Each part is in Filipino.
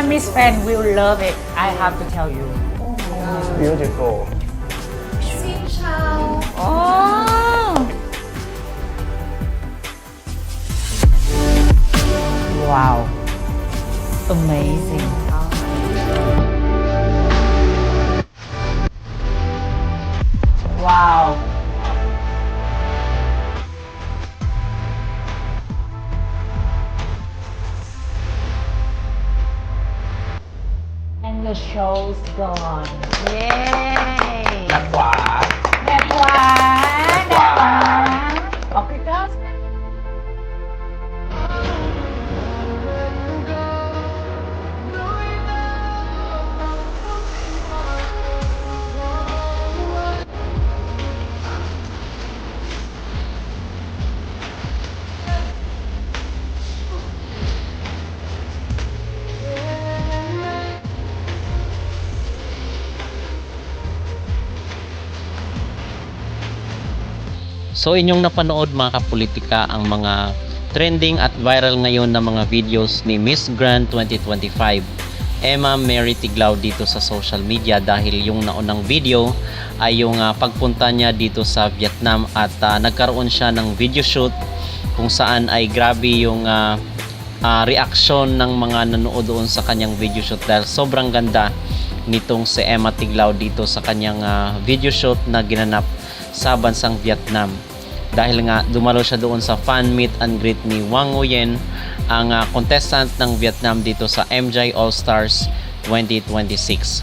Vietnamese fan will love it. I have to tell you. Beautiful. Xin chào. Oh. Wow. Amazing. Wow. And the show's gone. Yay! Đẹp quá. Đẹp quá. Đẹp quá. Okay, guys. So inyong napanood mga kapolitika ang mga trending at viral ngayon na mga videos ni Miss Grand 2025 Emma Mary Tiglao dito sa social media, dahil yung naunang video ay yung pagpunta niya dito sa Vietnam at nagkaroon siya ng video shoot kung saan ay grabe yung reaction ng mga nanood doon sa kanyang video shoot, dahil sobrang ganda nitong si Emma Tiglao dito sa kanyang video shoot na ginanap sa bansang Vietnam, dahil nga dumalo siya doon sa fan meet and greet ni Wang Nguyen, ang contestant ng Vietnam dito sa MJ All Stars 2026.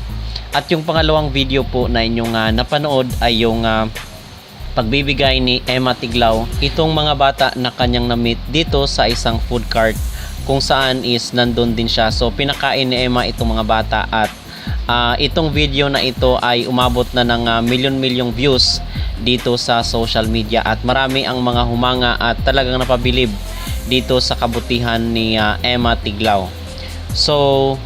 At yung pangalawang video po na inyong napanood ay yung pagbibigay ni Emma Tiglao itong mga bata na kanyang na-meet dito sa isang food cart, kung saan is nandun din siya. So pinakain ni Emma itong mga bata, at itong video na ito ay umabot na ng milyon-milyong views dito sa social media, at marami ang mga humanga at talagang napabilib dito sa kabutihan ni Emma Tiglao. So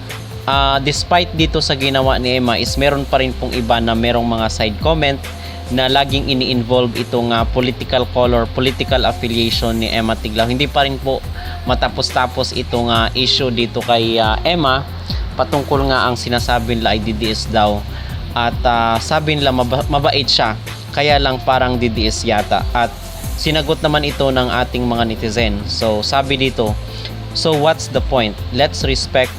despite dito sa ginawa ni Emma is meron pa rin pong iba na merong mga side comment na laging ini-involve itong political color, political affiliation ni Emma Tiglao. Hindi pa rin po matapos-tapos itong issue dito kay Emma, patungkol nga ang sinasabi nila ay DDS daw, at sabi nila mabait siya, kaya lang parang DDS yata, at sinagot naman ito ng ating mga netizen. So sabi dito, so what's the point? Let's respect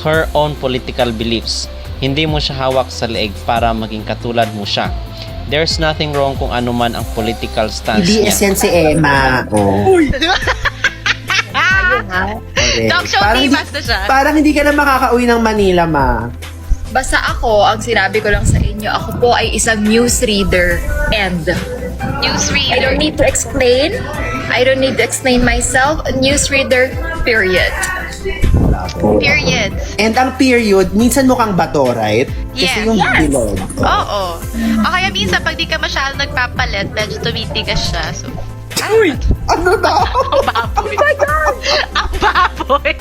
her own political beliefs. Hindi mo siya hawak sa leeg para maging katulad mo siya. There's nothing wrong kung ano man ang political stance niya. DDS yan si Emma. Oh. Ayun ha. Correct. Talk show Parang famous na siya. Parang hindi ka na makakauwi ng Manila, ma. Basta ako, ang sinabi ko lang sa inyo, ako po ay isang newsreader. And I don't need to explain. I don't need to explain myself. A newsreader, period. Period. And ang period, minsan mukhang bato, right? Kasi Yes. yung Yes. bilog. Oo. O kaya minsan, pag di ka masyadong nagpapalit, medyo tumitigas siya. So, Uy! Ano na? ang baboy. Ang baboy.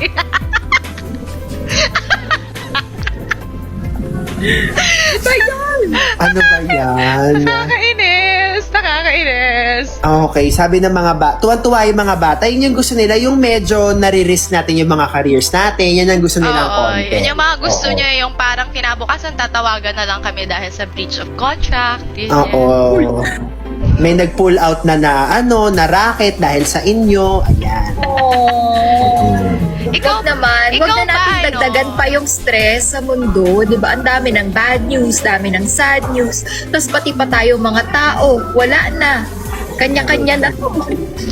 Ano ba yan? Nakakainis. Nakakainis. Okay, sabi ng mga tuwan-tuwa yung mga bata, yun yung gusto nila, yung medyo nare-risk natin yung mga careers natin, yan ang gusto nilang Oo, content. yun yung mga gusto Oo. niya, yung parang kinabukasan tatawagan na lang kami dahil sa breach of contract. Ganyan. Oo. May nag-pull out na na racket dahil sa inyo. Ayan. Ikaw Wag naman, wag ikaw na natin ba, ano? dagdagan pa yung stress sa mundo. Di ba? Ang dami ng bad news, dami ng sad news. Tapos pati pa tayo mga tao, wala na. Kanya-kanya na.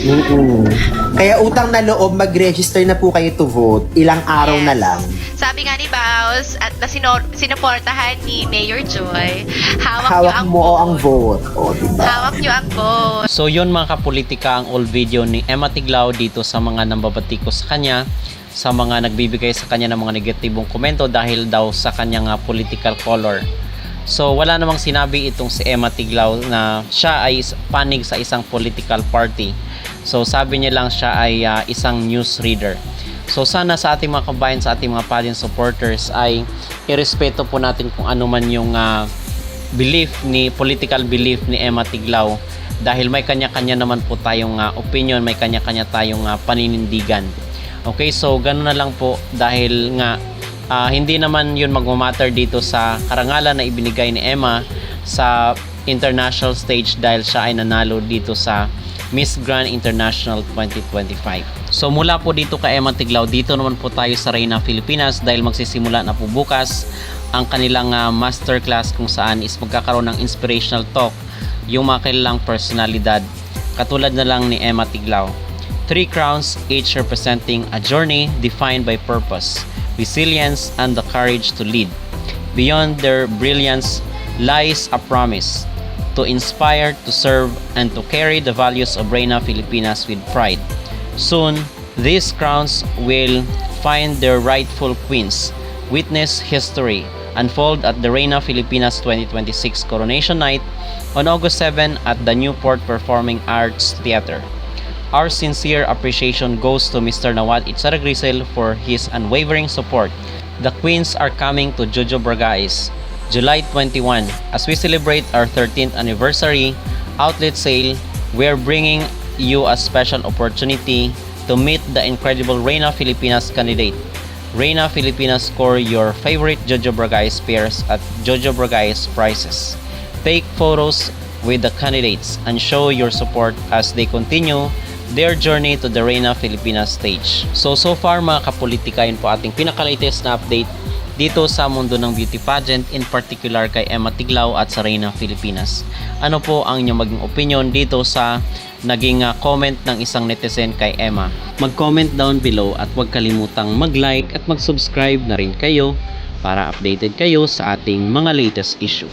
Mm-mm. Kaya utang na loob, mag-register na po kayo to vote. Ilang araw Yes. na lang. Sabi nga ni Baus at na sinuportahan ni Mayor Joy, hawak, niyo Hawak ang mo vote. ang vote. O, diba? Hawak niyo ang vote. So yun mga kapolitika, ang old video ni Emma Tiglao dito sa mga nambabati ko sa kanya, sa mga nagbibigay sa kanya ng mga negatibong komento dahil daw sa kanyang political color. So wala namang sinabi itong si Emma Tiglao na siya ay panig sa isang political party. So sabi niya lang siya ay isang news reader. So sana sa ating mga kabayan, sa ating mga pageant supporters ay irespeto po natin kung ano man yung political belief ni Emma Tiglao, dahil may kanya-kanya naman po tayong opinion, may kanya-kanya tayong paninindigan. Okay, so ganoon na lang po, dahil nga Hindi naman yun magmamatter dito sa karangalan na ibinigay ni Emma sa international stage dahil siya ay nanalo dito sa Miss Grand International 2025. So mula po dito kay Emma Tiglao, dito naman po tayo sa Reyna Filipinas dahil magsisimula na po bukas ang kanilang masterclass kung saan is magkakaroon ng inspirational talk yung mga kilalang personalidad katulad na lang ni Emma Tiglao. 3 crowns, each representing a journey defined by purpose, resilience, and the courage to lead. Beyond their brilliance lies a promise to inspire, to serve, and to carry the values of Reyna Filipinas with pride. Soon, these crowns will find their rightful queens. Witness history unfold at the Reyna Filipinas 2026 Coronation Night on August 7 at the Newport Performing Arts Theater. Our sincere appreciation goes to Mr. Nawad Itzaragrisel for his unwavering support. The queens are coming to Jojo Bragais, July 21. As we celebrate our 13th anniversary outlet sale, we're bringing you a special opportunity to meet the incredible Reyna Filipinas candidate. Reyna Filipinas, score your favorite Jojo Bragais pairs at Jojo Bragais prices. Take photos with the candidates and show your support as they continue their journey to the Reyna Filipinas stage. So far mga kapolitika, yun po ating pinaka-latest na update dito sa mundo ng beauty pageant, in particular kay Emma Tiglao at sa Reyna Filipinas. Ano po ang inyong maging opinion dito sa naging comment ng isang netizen kay Emma? Mag-comment down below at huwag kalimutang mag-like at mag-subscribe na rin kayo para updated kayo sa ating mga latest issue.